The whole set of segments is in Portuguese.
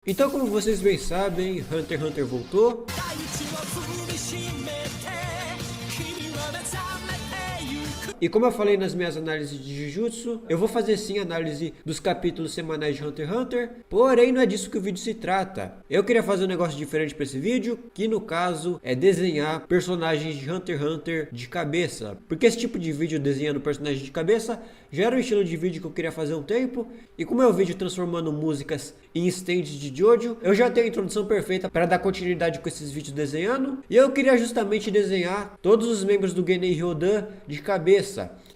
Então, como vocês bem sabem, Hunter x Hunter voltou. E como eu falei nas minhas análises de Jujutsu, eu vou fazer sim análise dos capítulos semanais de Hunter x Hunter, porém não é disso que o vídeo se trata. Eu queria fazer um negócio diferente para esse vídeo, que no caso é desenhar personagens de Hunter x Hunter de cabeça. Porque esse tipo de vídeo desenhando personagens de cabeça já era um estilo de vídeo que eu queria fazer há um tempo, e como é o vídeo transformando músicas em stands de Jojo, eu já tenho a introdução perfeita para dar continuidade com esses vídeos desenhando, e eu queria justamente desenhar todos os membros do Genei Ryodan de cabeça.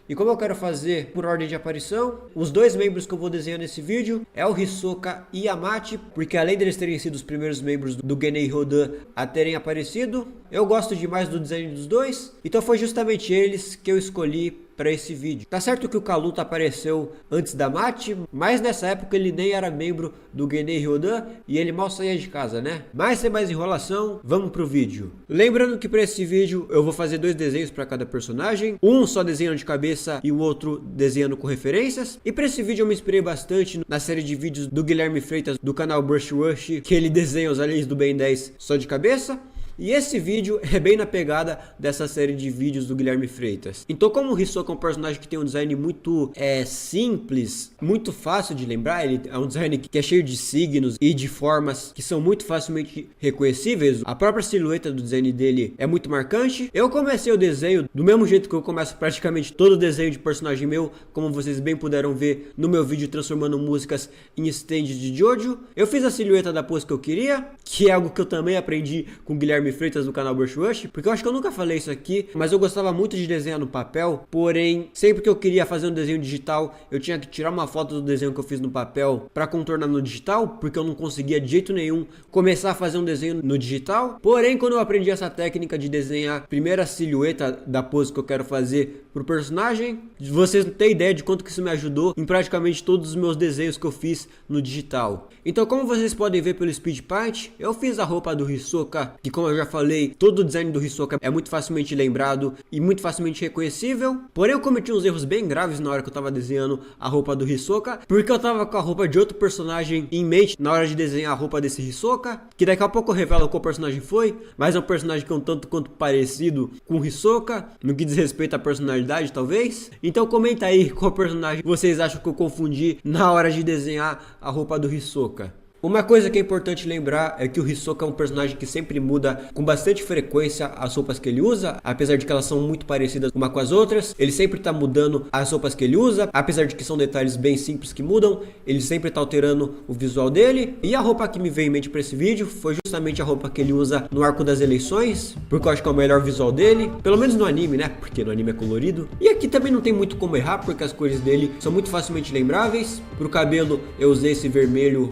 E como eu quero fazer por ordem de aparição, os dois membros que eu vou desenhar nesse vídeo é o Hisoka e Yamato, porque além deles terem sido os primeiros membros do Genei Ryodan a terem aparecido, eu gosto demais do design dos dois, então foi justamente eles que eu escolhi para esse vídeo. Tá certo que o Kaluta apareceu antes da Mate, mas nessa época ele nem era membro do Genei Ryodan e ele mal saía de casa, né? Mas sem mais enrolação, vamos pro vídeo. Lembrando que para esse vídeo eu vou fazer dois desenhos para cada personagem, um só desenhando de cabeça e o outro desenhando com referências. E para esse vídeo eu me inspirei bastante na série de vídeos do Guilherme Freitas do canal Brush Rush, que ele desenha os aliens do Ben 10 só de cabeça. E esse vídeo é bem na pegada dessa série de vídeos do Guilherme Freitas. Então, como o Hisoka é um personagem que tem um design muito simples, muito fácil de lembrar, ele é um design que é cheio de signos e de formas que são muito facilmente reconhecíveis. A própria silhueta do design dele é muito marcante. Eu comecei o desenho do mesmo jeito que eu começo praticamente todo o desenho de personagem meu, como vocês bem puderam ver no meu vídeo transformando músicas em stands de Jojo. Eu fiz a silhueta da pose que eu queria, que é algo que eu também aprendi com o Guilherme Freitas do canal Brush Rush, porque eu acho que eu nunca falei isso aqui, mas eu gostava muito de desenhar no papel, porém, sempre que eu queria fazer um desenho digital, eu tinha que tirar uma foto do desenho que eu fiz no papel para contornar no digital, porque eu não conseguia de jeito nenhum começar a fazer um desenho no digital. Porém, quando eu aprendi essa técnica de desenhar a primeira silhueta da pose que eu quero fazer pro personagem, vocês não têm ideia de quanto que isso me ajudou em praticamente todos os meus desenhos que eu fiz no digital. Então, como vocês podem ver pelo Speed Paint, eu fiz a roupa do Hisoka, que como eu já falei, todo o design do Hisoka é muito facilmente lembrado e muito facilmente reconhecível. Porém, eu cometi uns erros bem graves na hora que eu tava desenhando a roupa do Hisoka, porque eu tava com a roupa de outro personagem em mente na hora de desenhar a roupa desse Hisoka, que daqui a pouco eu revelo qual personagem foi, mas é um personagem que é um tanto quanto parecido com o Hisoka, no que diz respeito à personalidade, talvez. Então comenta aí qual personagem vocês acham que eu confundi na hora de desenhar a roupa do Hisoka. Uma coisa que é importante lembrar é que o Hisoka é um personagem que sempre muda com bastante frequência as roupas que ele usa, apesar de que elas são muito parecidas uma com as outras. Ele sempre está mudando as roupas que ele usa, apesar de que são detalhes bem simples que mudam, ele sempre está alterando o visual dele. E a roupa que me veio em mente para esse vídeo foi justamente a roupa que ele usa no arco das eleições, porque eu acho que é o melhor visual dele, pelo menos no anime, né? Porque no anime é colorido. E aqui também não tem muito como errar, porque as cores dele são muito facilmente lembráveis. Pro cabelo eu usei esse vermelho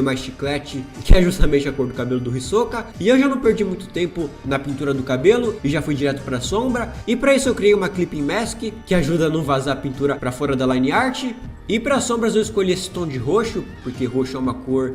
mais chiclete, que é justamente a cor do cabelo do Hisoka, e eu já não perdi muito tempo na pintura do cabelo e já fui direto para sombra. E para isso eu criei uma clipping mask que ajuda a não vazar a pintura para fora da line art. E para sombras eu escolhi esse tom de roxo, porque roxo é uma cor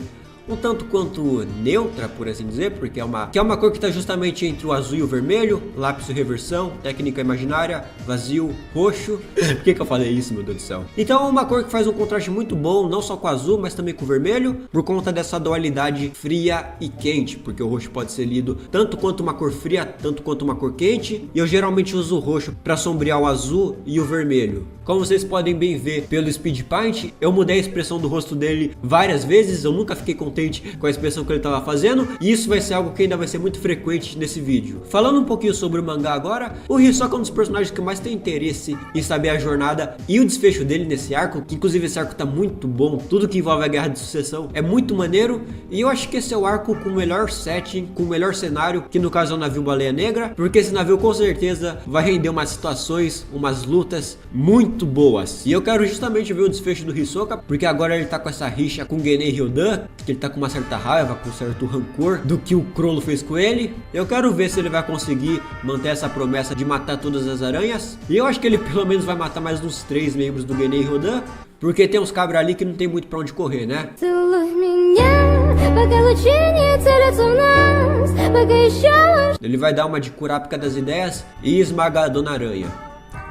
um tanto quanto neutra, por assim dizer, porque é uma cor que está justamente entre o azul e o vermelho, lápis e reversão, técnica imaginária, vazio, roxo. Por que eu falei isso, meu Deus do céu? Então é uma cor que faz um contraste muito bom, não só com o azul, mas também com o vermelho, por conta dessa dualidade fria e quente, porque o roxo pode ser lido tanto quanto uma cor fria, tanto quanto uma cor quente, e eu geralmente uso o roxo para sombrear o azul e o vermelho. Como vocês podem bem ver pelo Speed Paint, eu mudei a expressão do rosto dele várias vezes, eu nunca fiquei contente com a expressão que ele estava fazendo, e isso vai ser algo que ainda vai ser muito frequente nesse vídeo. Falando um pouquinho sobre o mangá agora, o Hisoka é um dos personagens que mais tem interesse em saber a jornada e o desfecho dele nesse arco, que inclusive esse arco tá muito bom, tudo que envolve a Guerra de Sucessão é muito maneiro, e eu acho que esse é o arco com o melhor setting, com o melhor cenário, que no caso é o navio Baleia Negra, porque esse navio com certeza vai render umas situações, umas lutas muito boas. E eu quero justamente ver o desfecho do Hisoka, porque agora ele tá com essa rixa com o Genei Ryodan, que ele tá com uma certa raiva, com um certo rancor do que o Chrollo fez com ele. Eu quero ver se ele vai conseguir manter essa promessa de matar todas as aranhas. E eu acho que ele pelo menos vai matar mais uns 3 membros do Genei Ryodan, porque tem uns cabras ali que não tem muito pra onde correr, né? Ele vai dar uma de Kurapika das ideias e esmagar a Dona Aranha.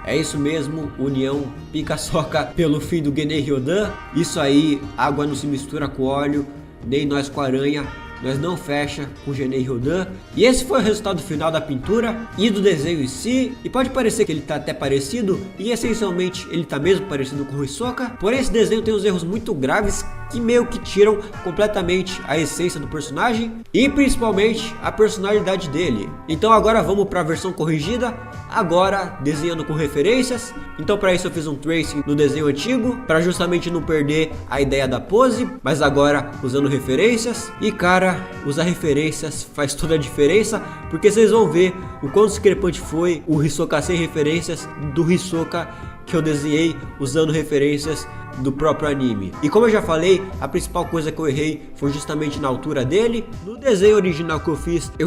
É isso mesmo, união pica-soca pelo fim do Genei Ryodan. Isso aí, água não se mistura com óleo. nem nós com a aranha, nós não fecha com Genet e Rodin. E esse foi o resultado final da pintura e do desenho em si. E pode parecer que ele tá até parecido, e essencialmente ele tá mesmo parecido com o Hisoka. Porém esse desenho tem uns erros muito graves que meio que tiram completamente a essência do personagem e principalmente a personalidade dele. Então agora vamos para a versão corrigida, agora desenhando com referências. Então para isso eu fiz um tracing no desenho antigo, para justamente não perder a ideia da pose, mas agora usando referências. E cara, usar referências faz toda a diferença, porque vocês vão ver o quão discrepante foi o Hisoka sem referências do Hisoka que eu desenhei usando referências do próprio anime. E como eu já falei, a principal coisa que eu errei foi justamente na altura dele. No desenho original que eu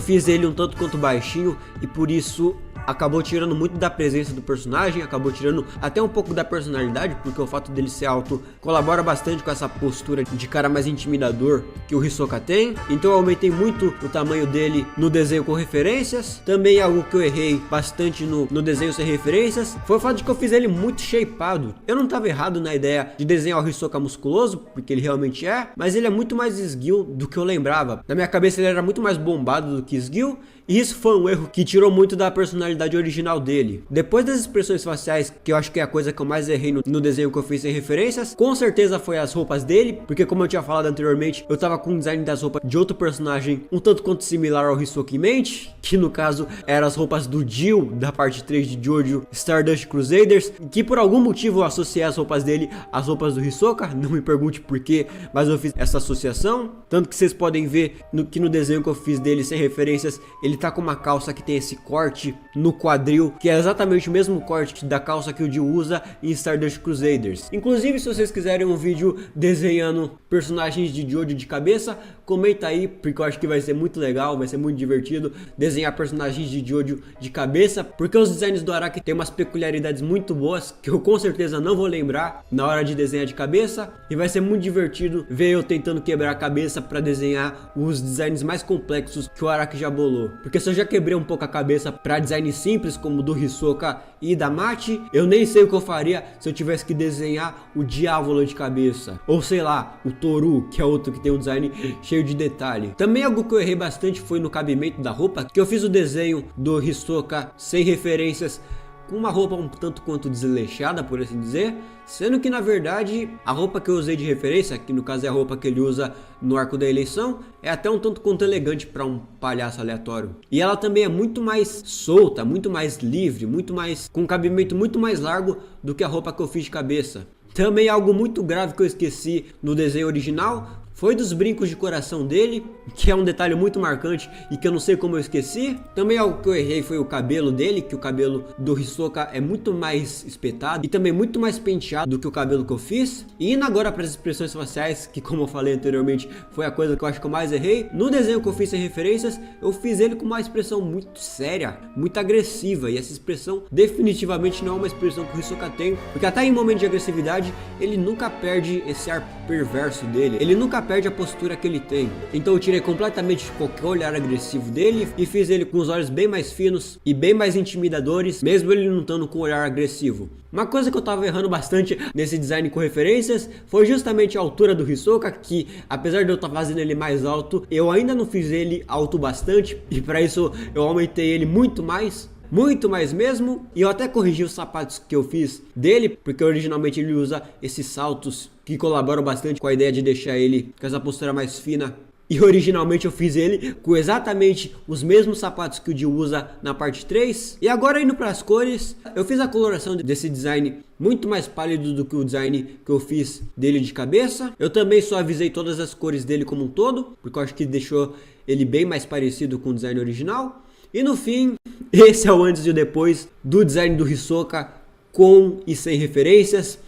fiz ele um tanto quanto baixinho, e por isso acabou tirando muito da presença do personagem, acabou tirando até um pouco da personalidade, porque o fato dele ser alto colabora bastante com essa postura de cara mais intimidador que o Hisoka tem. Então eu aumentei muito o tamanho dele no desenho com referências. Também algo que eu errei bastante no desenho sem referências foi o fato de que eu fiz ele muito shapeado. Eu não estava errado na ideia de desenhar o Hisoka musculoso, porque ele realmente é, mas ele é muito mais esguio do que eu lembrava. Na minha cabeça ele era muito mais bombado do que esguio, e isso foi um erro que tirou muito da personalidade original dele. Depois das expressões faciais, que eu acho que é a coisa que eu mais errei no desenho que eu fiz sem referências, com certeza foi as roupas dele, porque como eu tinha falado anteriormente, eu tava com o design das roupas de outro personagem um tanto quanto similar ao Hisoka em mente, que no caso eram as roupas do Jill, da parte 3 de Jojo Stardust Crusaders, que por algum motivo eu associei as roupas dele às roupas do Hisoka, não me pergunte porquê, mas eu fiz essa associação. Tanto que vocês podem ver que no desenho que eu fiz dele sem referências, ele tá com uma calça que tem esse corte no quadril, que é exatamente o mesmo corte da calça que o Jill usa em Stardust Crusaders. Inclusive, se vocês quiserem um vídeo desenhando personagens de Jojo de cabeça, comenta aí, porque eu acho que vai ser muito legal, vai ser muito divertido desenhar personagens de Jojo de cabeça, porque os designs do Araki tem umas peculiaridades muito boas, que eu com certeza não vou lembrar na hora de desenhar de cabeça, e vai ser muito divertido ver eu tentando quebrar a cabeça para desenhar os designs mais complexos que o Araki já bolou. Porque se eu já quebrei um pouco a cabeça para designs simples como do Hisoka e da Machi, eu nem sei o que eu faria se eu tivesse que desenhar o Diávolo de cabeça, ou sei lá, o Toru, que é outro que tem um design cheio de detalhe. Também algo que eu errei bastante foi no cabimento da roupa, que eu fiz o desenho do Hisoka sem referências, com uma roupa um tanto quanto desleixada, por assim dizer, sendo que na verdade a roupa que eu usei de referência, que no caso é a roupa que ele usa no arco da eleição, é até um tanto quanto elegante para um palhaço aleatório. E ela também é muito mais solta, muito mais livre, muito mais com um cabimento muito mais largo do que a roupa que eu fiz de cabeça. Também algo muito grave que eu esqueci no desenho original foi dos brincos de coração dele, que é um detalhe muito marcante e que eu não sei como eu esqueci. Também algo que eu errei foi o cabelo dele, que o cabelo do Hisoka é muito mais espetado e também muito mais penteado do que o cabelo que eu fiz. E indo agora para as expressões faciais, que como eu falei anteriormente, foi a coisa que eu acho que eu mais errei. No desenho que eu fiz sem referências, eu fiz ele com uma expressão muito séria, muito agressiva, e essa expressão definitivamente não é uma expressão que o Hisoka tem, porque até em momento de agressividade, ele nunca perde esse ar perverso dele, ele nunca perde a postura que ele tem. Então eu tirei completamente qualquer olhar agressivo dele e fiz ele com os olhos bem mais finos e bem mais intimidadores, mesmo ele não estando com um olhar agressivo. Uma coisa que eu tava errando bastante nesse design com referências foi justamente a altura do Hisoka, que apesar de eu estar fazendo ele mais alto, eu ainda não fiz ele alto bastante, e para isso eu aumentei ele muito mais mesmo, e eu até corrigi os sapatos que eu fiz dele, porque originalmente ele usa esses saltos que colaboram bastante com a ideia de deixar ele com essa postura mais fina. E originalmente eu fiz ele com exatamente os mesmos sapatos que o Jill usa na parte 3. E agora indo para as cores, eu fiz a coloração desse design muito mais pálido do que o design que eu fiz dele de cabeça. Eu também suavizei todas as cores dele como um todo, porque eu acho que deixou ele bem mais parecido com o design original. E no fim, esse é o antes e o depois do design do Hisoka com e sem referências,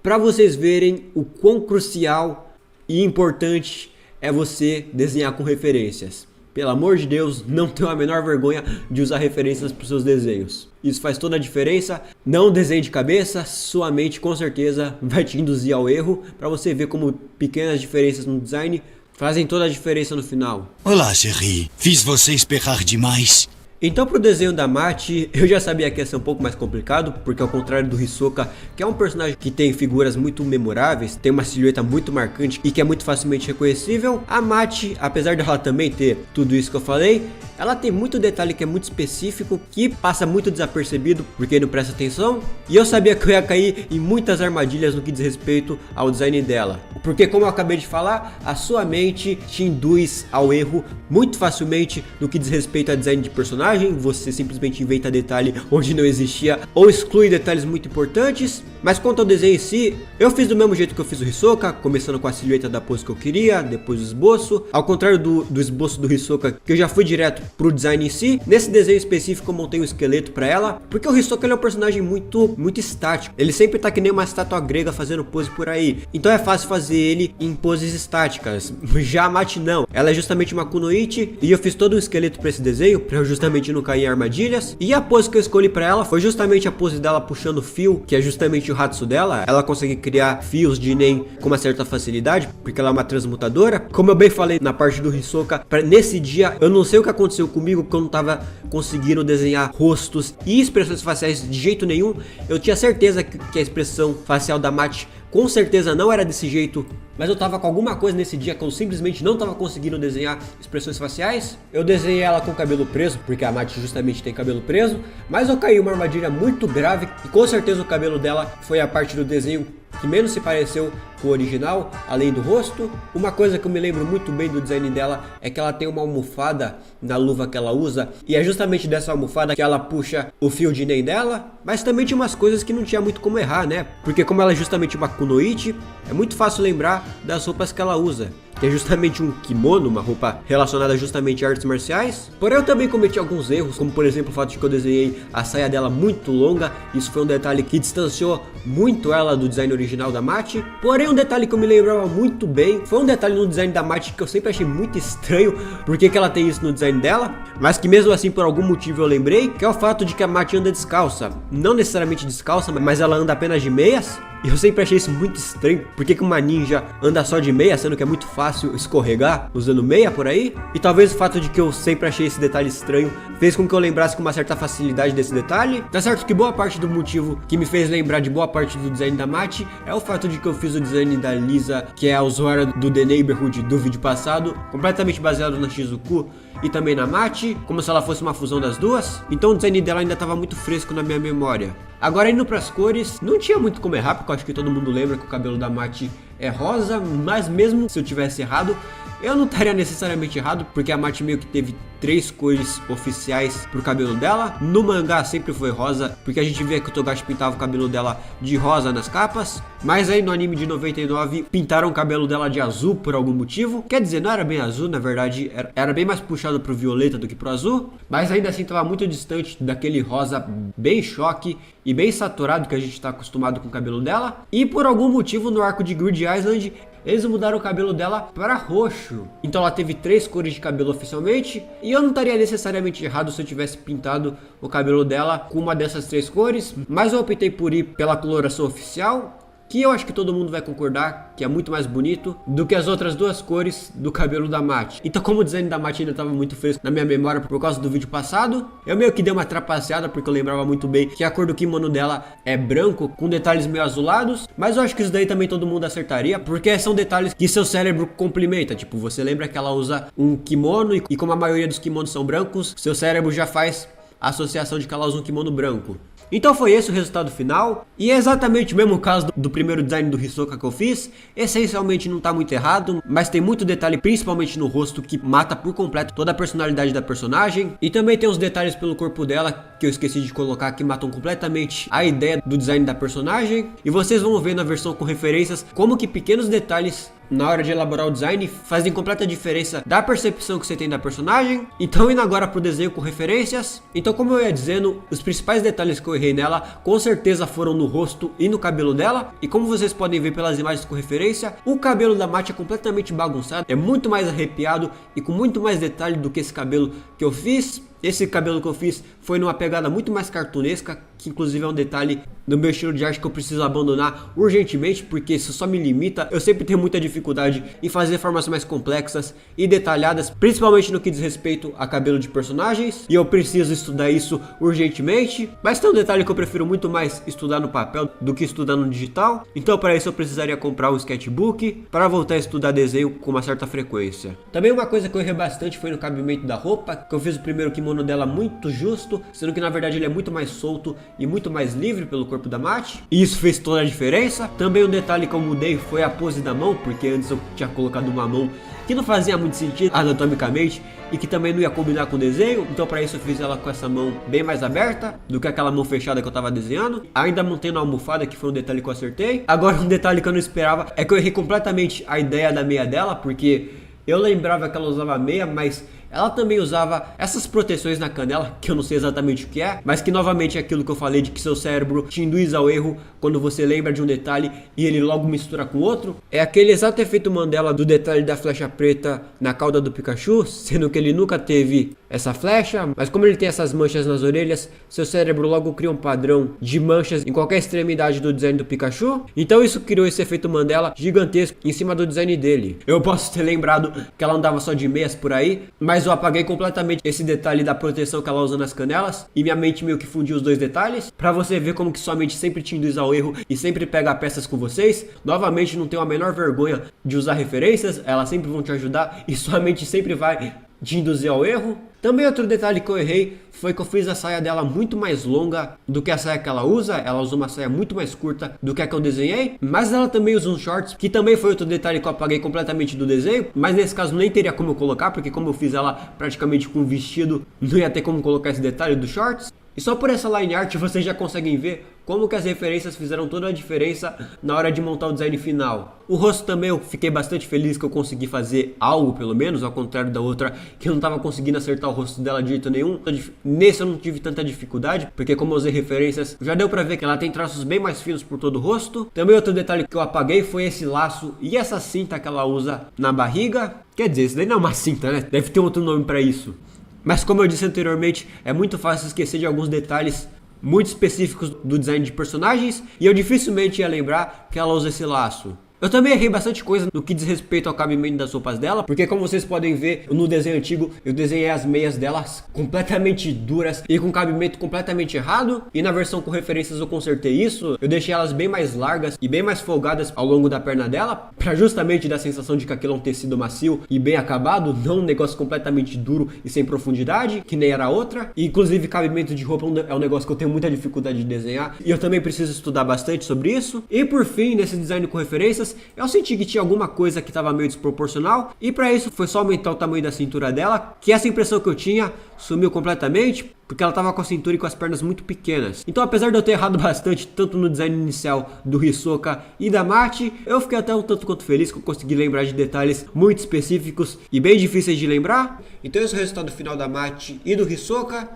para vocês verem o quão crucial e importante é você desenhar com referências. Pelo amor de Deus, não tenha a menor vergonha de usar referências para os seus desenhos. Isso faz toda a diferença. Não desenhe de cabeça, sua mente com certeza vai te induzir ao erro, para você ver como pequenas diferenças no design fazem toda a diferença no final. Olá, Jerry. Fiz você esperar demais. Então pro desenho da Mati, eu já sabia que ia ser um pouco mais complicado, porque ao contrário do Hisoka, que é um personagem que tem figuras muito memoráveis, tem uma silhueta muito marcante e que é muito facilmente reconhecível, a Mati, apesar dela também ter tudo isso que eu falei, ela tem muito detalhe que é muito específico, que passa muito desapercebido, porque não presta atenção, e eu sabia que eu ia cair em muitas armadilhas no que diz respeito ao design dela. Porque como eu acabei de falar, a sua mente te induz ao erro muito facilmente no que diz respeito a design de personagem, você simplesmente inventa detalhe onde não existia, ou exclui detalhes muito importantes. Mas quanto ao desenho em si, eu fiz do mesmo jeito que eu fiz o Hisoka, começando com a silhueta da pose que eu queria, depois o esboço. Ao contrário do esboço do Hisoka, que eu já fui direto pro design em si, nesse desenho específico eu montei um esqueleto pra ela, porque o Hisoka ele é um personagem muito estático. Ele sempre tá que nem uma estátua grega fazendo pose por aí, então é fácil fazer ele em poses estáticas. Já a Mati não, ela é justamente uma kunoichi, e eu fiz todo um esqueleto pra esse desenho, pra eu justamente não cair em armadilhas. E a pose que eu escolhi pra ela foi justamente a pose dela puxando fio, que é justamente o Hatsu dela. Ela consegue criar fios de Nen com uma certa facilidade, porque ela é uma transmutadora. Como eu bem falei na parte do Hisoka, nesse dia eu não sei o que aconteceu comigo, porque eu não tava conseguindo desenhar rostos e expressões faciais de jeito nenhum. Eu tinha certeza que a expressão facial da Mati com certeza não era desse jeito, mas eu tava com alguma coisa nesse dia que eu simplesmente não tava conseguindo desenhar expressões faciais. Eu desenhei ela com o cabelo preso, porque a Mati justamente tem cabelo preso, mas eu caí em uma armadilha muito grave, e com certeza o cabelo dela foi a parte do desenho que menos se pareceu com o original, além do rosto. Uma coisa que eu me lembro muito bem do design dela é que ela tem uma almofada na luva que ela usa, e é justamente dessa almofada que ela puxa o fio de Nen dela. Mas também tinha umas coisas que não tinha muito como errar, né? Porque como ela é justamente uma kunoichi, é muito fácil lembrar das roupas que ela usa, que é justamente um kimono, uma roupa relacionada justamente a artes marciais. Porém eu também cometi alguns erros, como por exemplo o fato de que eu desenhei a saia dela muito longa. Isso foi um detalhe que distanciou muito ela do design original da Mati. Porém um detalhe que eu me lembrava muito bem foi um detalhe no design da Mati que eu sempre achei muito estranho, porque que ela tem isso no design dela, mas que mesmo assim por algum motivo eu lembrei, que é o fato de que a Mati anda descalça. Não necessariamente descalça, mas ela anda apenas de meias. E eu sempre achei isso muito estranho. Por que uma ninja anda só de meia, sendo que é muito fácil escorregar usando meia por aí? E talvez o fato de que eu sempre achei esse detalhe estranho fez com que eu lembrasse com uma certa facilidade desse detalhe. Tá certo que boa parte do motivo que me fez lembrar de boa parte do design da Mati é o fato de que eu fiz o design da Lisa, que é a usuária do The Neighborhood do vídeo passado, completamente baseado na Shizuku e também na Mati, como se ela fosse uma fusão das duas. Então o design dela ainda estava muito fresco na minha memória. Agora indo para as cores, não tinha muito como errar, porque eu acho que todo mundo lembra que o cabelo da Mati é rosa, mas mesmo se eu tivesse errado, eu não estaria necessariamente errado, porque a Mati meio que teve 3 cores oficiais pro cabelo dela. No mangá sempre foi rosa, porque a gente via que o Togashi pintava o cabelo dela de rosa nas capas, mas aí no anime de 99 pintaram o cabelo dela de azul por algum motivo. Quer dizer, não era bem azul, na verdade era bem mais puxado pro violeta do que pro azul, mas ainda assim estava muito distante daquele rosa bem choque e bem saturado que a gente está acostumado com o cabelo dela. E por algum motivo no arco de Grid Island eles mudaram o cabelo dela para roxo. Então ela teve 3 cores de cabelo oficialmente, e eu não estaria necessariamente errado se eu tivesse pintado o cabelo dela com uma dessas 3 cores, mas eu optei por ir pela coloração oficial, que eu acho que todo mundo vai concordar que é muito mais bonito do que as outras 2 cores do cabelo da Mati. Então como o design da Mati ainda estava muito fresco na minha memória por causa do vídeo passado, eu meio que dei uma trapaceada, porque eu lembrava muito bem que a cor do kimono dela é branco com detalhes meio azulados, mas eu acho que isso daí também todo mundo acertaria, porque são detalhes que seu cérebro complementa. Tipo, você lembra que ela usa um kimono e como a maioria dos kimonos são brancos, seu cérebro já faz a associação de que ela usa um kimono branco. Então foi esse o resultado final, e é exatamente o mesmo caso do primeiro design do Hisoka que eu fiz. Essencialmente não tá muito errado, mas tem muito detalhe principalmente no rosto que mata por completo toda a personalidade da personagem. E também tem uns detalhes pelo corpo dela que eu esqueci de colocar, que matam completamente a ideia do design da personagem. E vocês vão ver na versão com referências como que pequenos detalhes na hora de elaborar o design fazem completa diferença da percepção que você tem da personagem. Então indo agora pro desenho com referências. Então como eu ia dizendo, os principais detalhes que eu errei nela com certeza foram no rosto e no cabelo dela. E como vocês podem ver pelas imagens com referência, o cabelo da Mati é completamente bagunçado, é muito mais arrepiado e com muito mais detalhe do que esse cabelo que eu fiz. Esse cabelo que eu fiz foi numa pegada muito mais cartunesca, que inclusive é um detalhe do meu estilo de arte que eu preciso abandonar urgentemente, porque isso só me limita. Eu sempre tenho muita dificuldade em fazer formas mais complexas e detalhadas, principalmente no que diz respeito a cabelo de personagens, e eu preciso estudar isso urgentemente. Mas tem um detalhe que eu prefiro muito mais estudar no papel do que estudar no digital, então para isso eu precisaria comprar um sketchbook para voltar a estudar desenho com uma certa frequência. Também uma coisa que eu errei bastante foi no cabimento da roupa, que eu fiz o primeiro kimono dela muito justo, sendo que na verdade ele é muito mais solto e muito mais livre pelo corpo da Mati, e isso fez toda a diferença. Também um detalhe que eu mudei foi a pose da mão, porque antes eu tinha colocado uma mão que não fazia muito sentido anatomicamente e que também não ia combinar com o desenho, então para isso eu fiz ela com essa mão bem mais aberta do que aquela mão fechada que eu tava desenhando, ainda mantendo a almofada, que foi um detalhe que eu acertei. Agora um detalhe que eu não esperava é que eu errei completamente a ideia da meia dela, porque eu lembrava que ela usava meia, mas ela também usava essas proteções na canela, que eu não sei exatamente o que é, mas que novamente é aquilo que eu falei de que seu cérebro te induz ao erro quando você lembra de um detalhe e ele logo mistura com outro. É aquele exato efeito Mandela do detalhe da flecha preta na cauda do Pikachu, sendo que ele nunca teve essa flecha, mas como ele tem essas manchas nas orelhas, seu cérebro logo cria um padrão de manchas em qualquer extremidade do design do Pikachu. Então isso criou esse efeito Mandela gigantesco em cima do design dele. Eu posso ter lembrado que ela andava só de meias por aí, mas eu apaguei completamente esse detalhe da proteção que ela usa nas canelas e minha mente meio que fundiu os dois detalhes, pra você ver como que sua mente sempre te induz ao erro e sempre pega peças com vocês. Novamente, não tenho a menor vergonha de usar referências, elas sempre vão te ajudar e sua mente sempre vai te induzir ao erro. Também outro detalhe que eu errei foi que eu fiz a saia dela muito mais longa do que a saia que ela usa. Ela usa uma saia muito mais curta do que a que eu desenhei, mas ela também usa uns shorts, que também foi outro detalhe que eu apaguei completamente do desenho, mas nesse caso nem teria como eu colocar, porque como eu fiz ela praticamente com um vestido, não ia ter como colocar esse detalhe dos shorts. E só por essa line art vocês já conseguem ver como que as referências fizeram toda a diferença na hora de montar o design final. O rosto também eu fiquei bastante feliz que eu consegui fazer algo, pelo menos, ao contrário da outra que eu não estava conseguindo acertar o rosto dela de jeito nenhum. Nesse eu não tive tanta dificuldade, porque como eu usei referências, já deu pra ver que ela tem traços bem mais finos por todo o rosto. Também outro detalhe que eu apaguei foi esse laço e essa cinta que ela usa na barriga. Quer dizer, isso daí não é uma cinta, né? Deve ter outro nome pra isso. Mas como eu disse anteriormente, é muito fácil esquecer de alguns detalhes muito específicos do design de personagens, e eu dificilmente ia lembrar que ela usa esse laço. Eu também errei bastante coisa no que diz respeito ao cabimento das roupas dela, porque como vocês podem ver no desenho antigo, eu desenhei as meias delas completamente duras e com cabimento completamente errado, e na versão com referências eu consertei isso, eu deixei elas bem mais largas e bem mais folgadas ao longo da perna dela, pra justamente dar a sensação de que aquilo é um tecido macio e bem acabado, não um negócio completamente duro e sem profundidade, que nem era a outra. E inclusive cabimento de roupa é um negócio que eu tenho muita dificuldade de desenhar, e eu também preciso estudar bastante sobre isso. E por fim, nesse design com referências, eu senti que tinha alguma coisa que estava meio desproporcional, e para isso foi só aumentar o tamanho da cintura dela, que essa impressão que eu tinha sumiu completamente, porque ela estava com a cintura e com as pernas muito pequenas. Então apesar de eu ter errado bastante, tanto no design inicial do Hisoka e da Mati, eu fiquei até um tanto quanto feliz que eu consegui lembrar de detalhes muito específicos e bem difíceis de lembrar. Então esse é o resultado final da Mati e do Hisoka.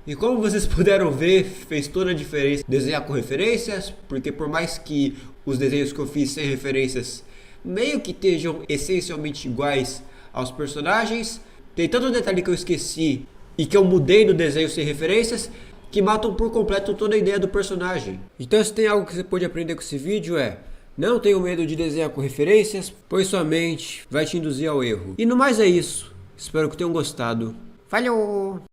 E como vocês puderam ver, fez toda a diferença desenhar com referências, porque por mais que os desenhos que eu fiz sem referências meio que estejam essencialmente iguais aos personagens, tem tanto detalhe que eu esqueci e que eu mudei no desenho sem referências, que matam por completo toda a ideia do personagem. Então se tem algo que você pode aprender com esse vídeo é: não tenha medo de desenhar com referências, pois sua mente vai te induzir ao erro. E no mais é isso, espero que tenham gostado. Falhou!